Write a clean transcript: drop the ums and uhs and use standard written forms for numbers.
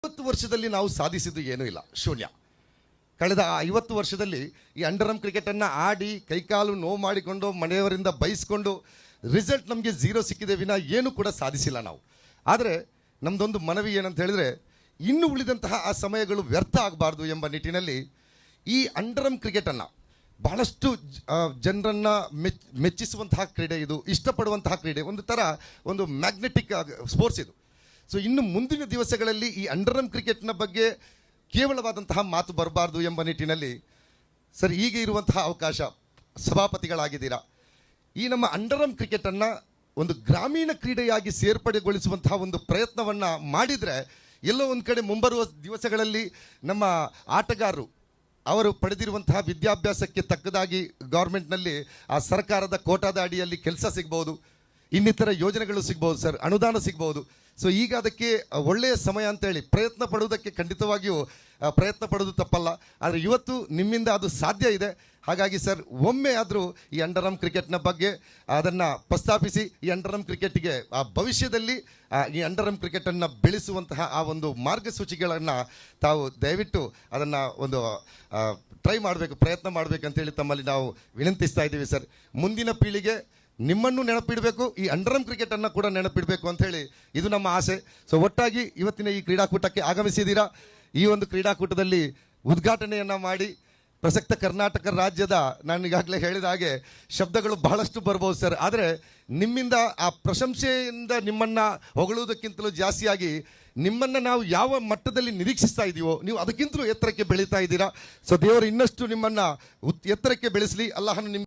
50 ವರ್ಷದಲ್ಲಿ ನಾವು ಸಾಧಿಸಿದ್ದು ಏನೂ ಇಲ್ಲ, ಶೂನ್ಯ. ಕಳೆದ 50 ವರ್ಷದಲ್ಲಿ ಈ ಅಂಡರ್ ಆರ್ಮ್ ಕ್ರಿಕೆಟನ್ನು ಆಡಿ ಕೈಕಾಲು ನೋವು ಮಾಡಿಕೊಂಡು ಮನೆಯವರಿಂದ ಬಯಸ್ಕೊಂಡು ರಿಸಲ್ಟ್ ನಮಗೆ 0 ಸಿಕ್ಕಿದೆ ವಿನ ಏನೂ ಕೂಡ ಸಾಧಿಸಿಲ್ಲ ನಾವು. ಆದರೆ ನಮ್ಮದೊಂದು ಮನವಿ ಏನಂತ ಹೇಳಿದರೆ, ಇನ್ನು ಉಳಿದಂತಹ ಆ ಸಮಯಗಳು ವ್ಯರ್ಥ ಆಗಬಾರ್ದು ಎಂಬ ನಿಟ್ಟಿನಲ್ಲಿ ಈ ಅಂಡರ್ ಆರ್ಮ್ ಕ್ರಿಕೆಟನ್ನು ಬಹಳಷ್ಟು ಜನರನ್ನು ಮೆಚ್ಚಿಸುವಂತಹ ಕ್ರೀಡೆ ಇದು, ಇಷ್ಟಪಡುವಂತಹ ಕ್ರೀಡೆ, ಒಂದು ಥರ ಒಂದು ಮ್ಯಾಗ್ನೆಟಿಕ್ ಸ್ಪೋರ್ಟ್ಸ್ ಇದು. ಸೊ ಇನ್ನು ಮುಂದಿನ ದಿವಸಗಳಲ್ಲಿ ಈ ಅಂಡರ್ ಆರ್ಮ್ ಕ್ರಿಕೆಟ್ನ ಬಗ್ಗೆ ಕೇವಲವಾದಂತಹ ಮಾತು ಬರಬಾರ್ದು ಎಂಬ ನಿಟ್ಟಿನಲ್ಲಿ ಸರ್, ಈಗ ಇರುವಂತಹ ಅವಕಾಶ, ಸಭಾಪತಿಗಳಾಗಿದ್ದೀರಾ, ಈ ನಮ್ಮ ಅಂಡರ್ ಆರ್ಮ್ ಕ್ರಿಕೆಟನ್ನು ಒಂದು ಗ್ರಾಮೀಣ ಕ್ರೀಡೆಯಾಗಿ ಸೇರ್ಪಡೆಗೊಳಿಸುವಂತಹ ಒಂದು ಪ್ರಯತ್ನವನ್ನು ಮಾಡಿದರೆ ಎಲ್ಲೋ ಒಂದು ಕಡೆ ಮುಂಬರುವ ದಿವಸಗಳಲ್ಲಿ ನಮ್ಮ ಆಟಗಾರರು ಅವರು ಪಡೆದಿರುವಂತಹ ವಿದ್ಯಾಭ್ಯಾಸಕ್ಕೆ ತಕ್ಕದಾಗಿ ಗೌರ್ಮೆಂಟ್ನಲ್ಲಿ ಆ ಸರ್ಕಾರದ ಕೋಟಾದ ಅಡಿಯಲ್ಲಿ ಕೆಲಸ ಸಿಗ್ಬೋದು, ಇನ್ನಿತರ ಯೋಜನೆಗಳು ಸಿಗ್ಬೋದು ಸರ್, ಅನುದಾನ ಸಿಗ್ಬೋದು. ಸೊ ಈಗ ಅದಕ್ಕೆ ಒಳ್ಳೆಯ ಸಮಯ ಅಂತೇಳಿ ಪ್ರಯತ್ನ ಪಡುವುದಕ್ಕೆ ಖಂಡಿತವಾಗಿಯೂ ಪ್ರಯತ್ನ ಪಡೋದು ತಪ್ಪಲ್ಲ. ಆದರೆ ಇವತ್ತು ನಿಮ್ಮಿಂದ ಅದು ಸಾಧ್ಯ ಇದೆ. ಹಾಗಾಗಿ ಸರ್, ಒಮ್ಮೆ ಆದರೂ ಈ ಅಂಡರ್ ಆರ್ಮ್ ಕ್ರಿಕೆಟ್ನ ಬಗ್ಗೆ ಅದನ್ನು ಪ್ರಸ್ತಾಪಿಸಿ, ಈ ಅಂಡರ್ ಆರ್ಮ್ ಕ್ರಿಕೆಟ್ಗೆ ಆ ಭವಿಷ್ಯದಲ್ಲಿ ಈ ಅಂಡರ್ ಆರ್ಮ್ ಕ್ರಿಕೆಟನ್ನು ಬೆಳೆಸುವಂತಹ ಆ ಒಂದು ಮಾರ್ಗಸೂಚಿಗಳನ್ನು ತಾವು ದಯವಿಟ್ಟು ಅದನ್ನು ಒಂದು ಟ್ರೈ ಮಾಡಬೇಕು, ಪ್ರಯತ್ನ ಮಾಡಬೇಕಂತೇಳಿ ತಮ್ಮಲ್ಲಿ ನಾವು ವಿನಂತಿಸ್ತಾ ಇದ್ದೀವಿ ಸರ್. ಮುಂದಿನ ಪೀಳಿಗೆ ನಿಮ್ಮನ್ನು ನೆನಪಿಡಬೇಕು, ಈ ಅಂಡರ್ ಆರ್ಮ್ ಕ್ರಿಕೆಟನ್ನು ಕೂಡ ನೆನಪಿಡಬೇಕು ಅಂಥೇಳಿ ಇದು ನಮ್ಮ ಆಸೆ. ಸೊ ಒಟ್ಟಾಗಿ ಇವತ್ತಿನ ಈ ಕ್ರೀಡಾಕೂಟಕ್ಕೆ ಆಗಮಿಸಿದ್ದೀರಾ. ಈ ಒಂದು ಕ್ರೀಡಾಕೂಟದಲ್ಲಿ ಉದ್ಘಾಟನೆಯನ್ನು ಮಾಡಿ ಪ್ರಸಕ್ತ ಕರ್ನಾಟಕ ರಾಜ್ಯದ, ನಾನು ಈಗಾಗಲೇ ಹೇಳಿದ ಹಾಗೆ ಶಬ್ದಗಳು ಬಹಳಷ್ಟು ಬರ್ಬೋದು ಸರ್, ಆದರೆ ನಿಮ್ಮಿಂದ ಆ ಪ್ರಶಂಸೆಯಿಂದ ನಿಮ್ಮನ್ನು ಹೊಗಳುವುದಕ್ಕಿಂತಲೂ ಜಾಸ್ತಿಯಾಗಿ ನಿಮ್ಮನ್ನು ನಾವು ಯಾವ ಮಟ್ಟದಲ್ಲಿ ನಿರೀಕ್ಷಿಸ್ತಾ ಇದ್ದೀವೋ ನೀವು ಅದಕ್ಕಿಂತಲೂ ಎತ್ತರಕ್ಕೆ ಬೆಳೀತಾ ಇದ್ದೀರಾ. ಸೊ ದೇವರು ಇನ್ನಷ್ಟು ನಿಮ್ಮನ್ನು ಎತ್ತರಕ್ಕೆ ಬೆಳೆಸಲಿ. ಅಲ್ಲಾಹನು ನಿಮ್ಮ